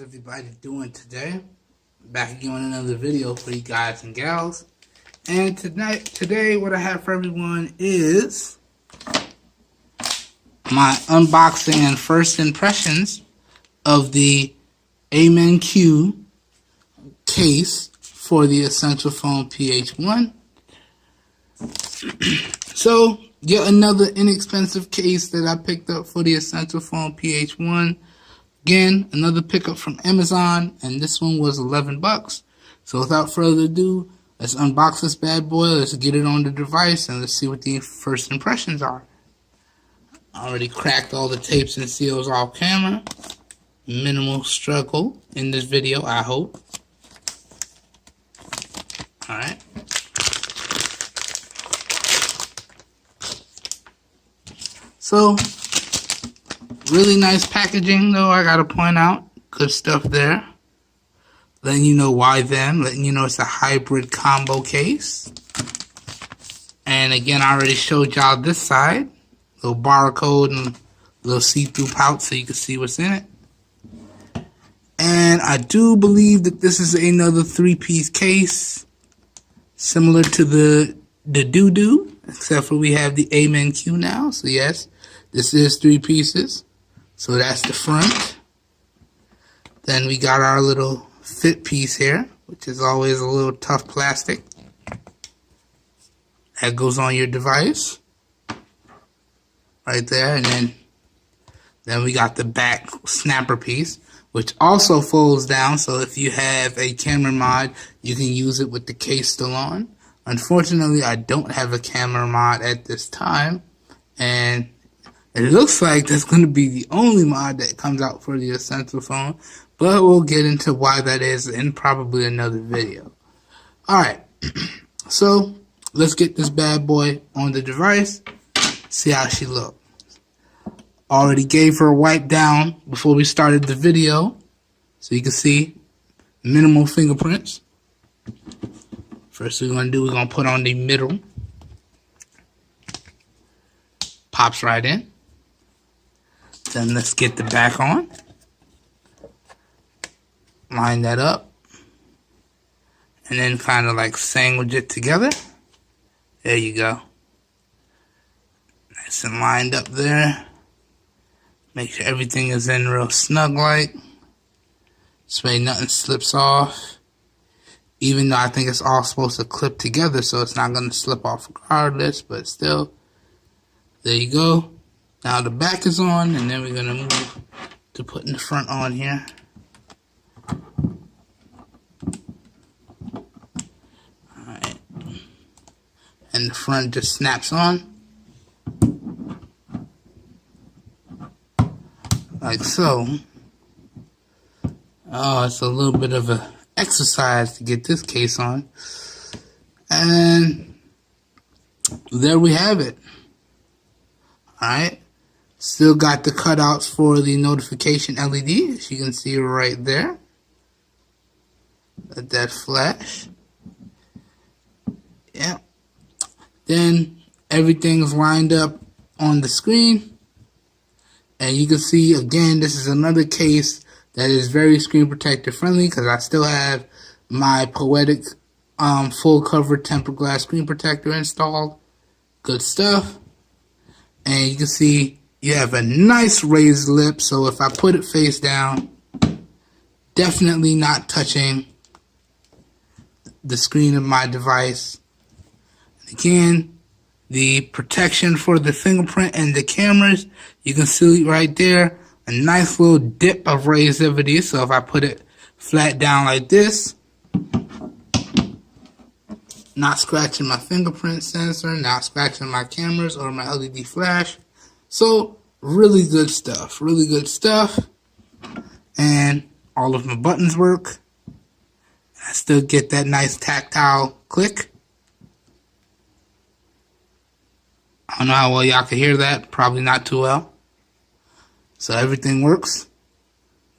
everybody doing today? Back again on another video for you guys and gals. And today what I have for everyone is my unboxing and first impressions of the AMENQ case for the Essential Phone PH-1. So, yet another inexpensive case that I picked up for the Essential Phone PH-1. Again, another pickup from Amazon, and this one was 11 bucks. So without further ado, let's unbox this bad boy, let's get it on the device, and let's see what the first impressions are. I already cracked all the tapes and seals off camera. Minimal struggle in this video, I hope. Alright. So, really nice packaging though, I gotta point out. Good stuff there. Letting you know why them. Letting you know it's a hybrid combo case. And again, I already showed y'all this side. Little barcode and little see-through pouch so you can see what's in it. And I do believe that this is another 3-piece case. Similar to the doo-doo. Except for we have the AMENQ now. So yes, this is 3 pieces. So that's the front. Then we got our little fit piece here, which is always a little tough plastic. That goes on your device. Right there. And then we got the back snapper piece, which also folds down. So if you have a camera mod, you can use it with the case still on. Unfortunately, I don't have a camera mod at this time. And it looks like that's going to be the only mod that comes out for the Essential Phone, but we'll get into why that is in probably another video. Alright, so let's get this bad boy on the device, see how she looks. Already gave her a wipe down before we started the video, so you can see minimal fingerprints. First we're going to do, we're going to put on the middle. Pops right in. Then let's get the back on. Line that up. And then kind of like sandwich it together. There you go. Nice and lined up there. Make sure everything is in real snug like. This way nothing slips off. Even though I think it's all supposed to clip together, so it's not going to slip off regardless, but still. There you go. Now the back is on, and then we're going to move to putting the front on here. Alright. And the front just snaps on. Like so. Oh, it's a little bit of a exercise to get this case on. And there we have it. Alright. Still got the cutouts for the notification LED, as you can see right there. Let that flash. Yeah. Then everything's lined up on the screen. And you can see again, this is another case that is very screen protector friendly, because I still have my Poetic full cover tempered glass screen protector installed. Good stuff. And you can see you have a nice raised lip, so if I put it face down, definitely not touching the screen of my device. And again, the protection for the fingerprint and the cameras, you can see right there, a nice little dip of raisivity. So if I put it flat down like this, not scratching my fingerprint sensor, not scratching my cameras or my LED flash. So really good stuff, really good stuff. And all of my buttons work. I still get that nice tactile click. I don't know how well y'all can hear that, probably not too well. So everything works.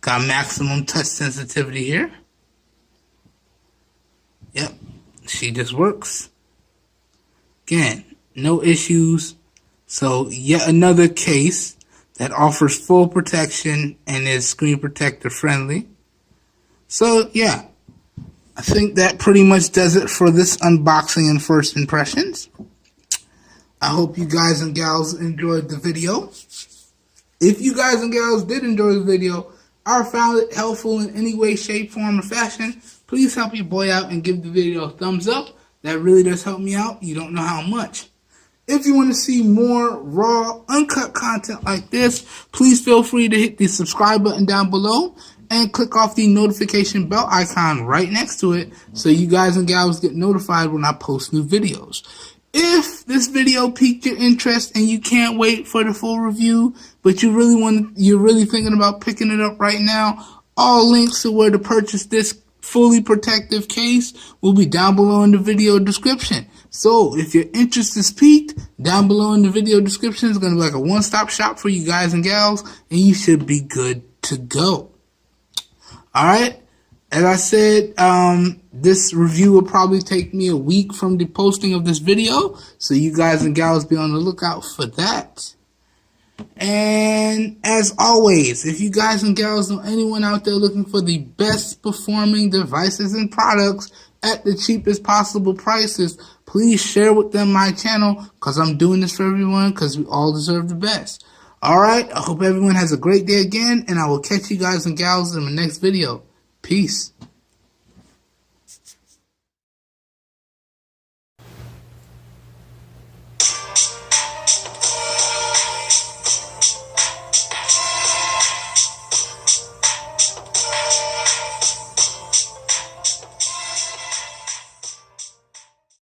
Got maximum touch sensitivity here. Yep, she just works. Again, no issues. So yet another case that offers full protection and is screen protector friendly. So yeah, I think that pretty much does it for this unboxing and first impressions. I hope you guys and gals enjoyed the video. If you guys and gals did enjoy the video or found it helpful in any way, shape, form, or fashion, please help your boy out and give the video a thumbs up. That really does help me out. You don't know how much. If you want to see more raw, uncut content like this, please feel free to hit the subscribe button down below and click off the notification bell icon right next to it so you guys and gals get notified when I post new videos. If this video piqued your interest and you can't wait for the full review, but you're really thinking about picking it up right now, all links to where to purchase this fully protective case will be down below in the video description. So if your interest is piqued, down below in the video description is going to be like a one-stop shop for you guys and gals, and you should be good to go. Alright, as I said, this review will probably take me a week from the posting of this video, so you guys and gals be on the lookout for that. And as always, if you guys and gals know anyone out there looking for the best performing devices and products at the cheapest possible prices, please share with them my channel, because I'm doing this for everyone, because we all deserve the best. Alright, I hope everyone has a great day again, and I will catch you guys and gals in the next video. Peace.